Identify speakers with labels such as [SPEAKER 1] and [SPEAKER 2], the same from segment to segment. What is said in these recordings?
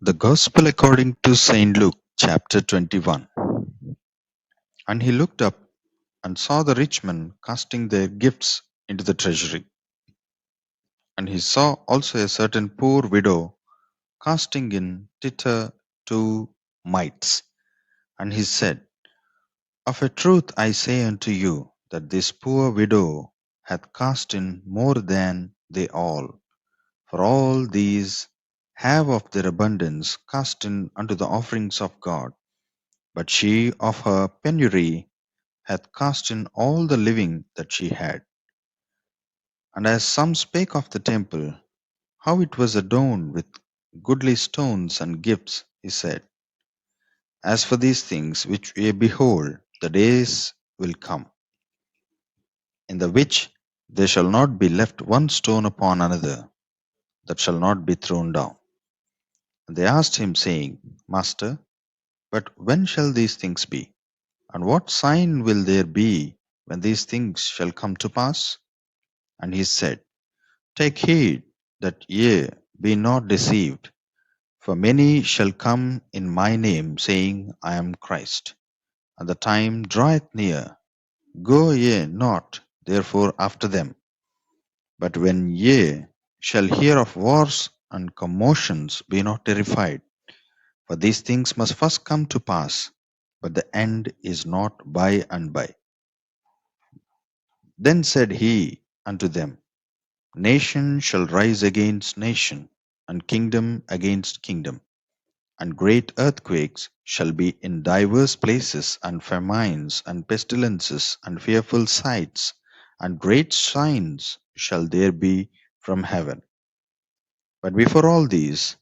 [SPEAKER 1] The Gospel according to St. Luke, chapter 21. And he looked up and saw the rich men casting their gifts into the treasury. And he saw also a certain poor widow casting in thither 2 mites. And he said, Of a truth I say unto you, that this poor widow hath cast in more than they all. For all these have of their abundance cast in unto the offerings of God. But she of her penury hath cast in all the living that she had. And as some spake of the temple, how it was adorned with goodly stones and gifts, he said, As for these things which ye behold, the days will come, in the which there shall not be left one stone upon another, that shall not be thrown down. And they asked him, saying, Master, but when shall these things be? And what sign will there be when these things shall come to pass? And he said, Take heed that ye be not deceived, for many shall come in my name, saying, I am Christ. And the time draweth near. Go ye not therefore after them. But when ye shall hear of wars and commotions, be not terrified, for these things must first come to pass, but the end is not by and by. Then said he unto them, Nation shall rise against nation, and kingdom against kingdom. And great earthquakes shall be in divers places, and famines, and pestilences, and fearful sights, and great signs shall there be from heaven. But before all these,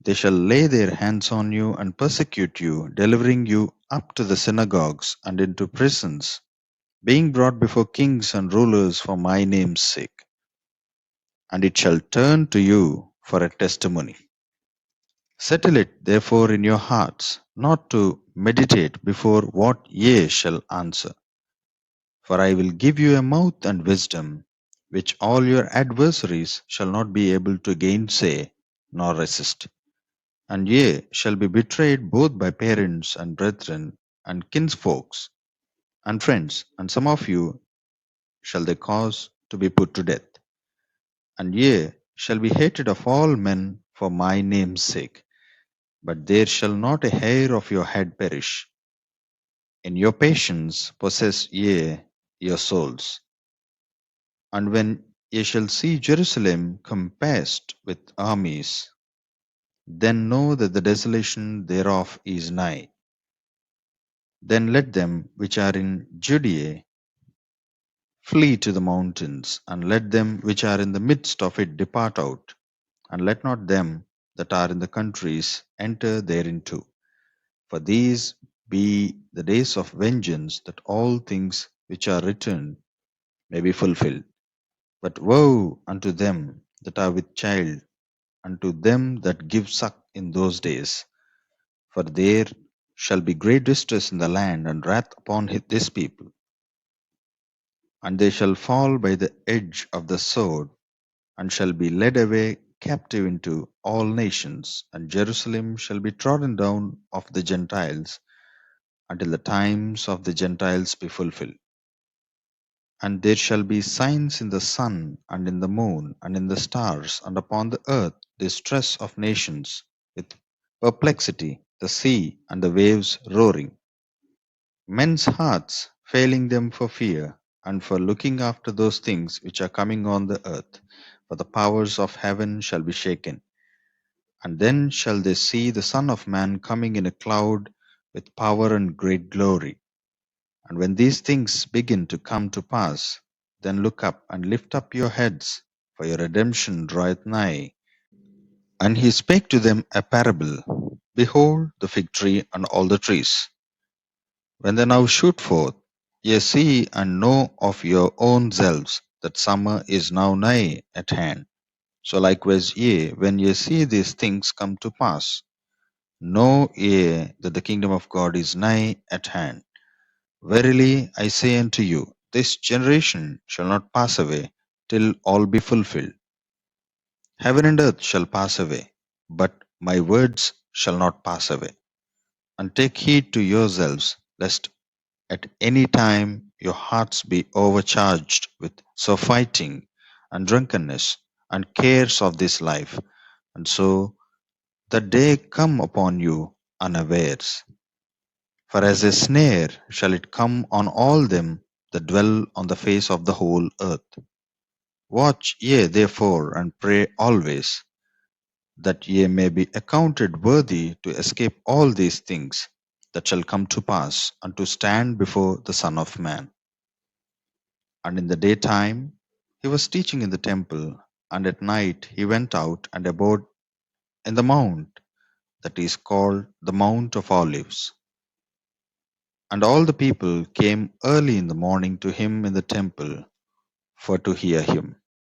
[SPEAKER 1] they shall lay their hands on you and persecute you, delivering you up to the synagogues and into prisons, being brought before kings and rulers for my name's sake. And it shall turn to you for a testimony. Settle it therefore in your hearts, not to meditate before what ye shall answer. For I will give you a mouth and wisdom, which all your adversaries shall not be able to gainsay nor resist. And ye shall be betrayed both by parents and brethren and kinsfolks and friends, and some of you shall they cause to be put to death. And ye shall be hated of all men for my name's sake. But there shall not a hair of your head perish. In your patience possess ye your souls. And when ye shall see Jerusalem compassed with armies, then know that the desolation thereof is nigh. Then let them which are in Judea flee to the mountains, and let them which are in the midst of it depart out, and let not them that are in the countries enter thereinto. For these be the days of vengeance, that all things which are written may be fulfilled. But woe unto them that are with child, unto them that give suck in those days. For there shall be great distress in the land, and wrath upon this people. And they shall fall by the edge of the sword, and shall be led away captive into all nations. And Jerusalem shall be trodden down of the Gentiles, until the times of the Gentiles be fulfilled. And there shall be signs in the sun, and in the moon, and in the stars, and upon the earth distress of nations, with perplexity, the sea and the waves roaring, men's hearts failing them for fear, and for looking after those things which are coming on the earth. For the powers of heaven shall be shaken. And then shall they see the Son of Man coming in a cloud with power and great glory. And when these things begin to come to pass, then look up and lift up your heads, for your redemption draweth nigh. And he spake to them a parable. Behold the fig tree and all the trees. When they now shoot forth, ye see and know of your own selves that summer is now nigh at hand. So likewise ye, when ye see these things come to pass, know ye that the kingdom of God is nigh at hand. Verily I say unto you, this generation shall not pass away till all be fulfilled. Heaven and earth shall pass away, but My words shall not pass away. And take heed to yourselves, lest at any time your hearts be overcharged with surfeiting and drunkenness and cares of this life, and so the day come upon you unawares. For as a snare shall it come on all them that dwell on the face of the whole earth. Watch ye therefore and pray always, that ye may be accounted worthy to escape all these things that shall come to pass, and to stand before the Son of Man. And in the daytime he was teaching in the temple, and at night he went out and abode in the mount that is called the Mount of Olives. And all the people came early in the morning to him in the temple for to hear him.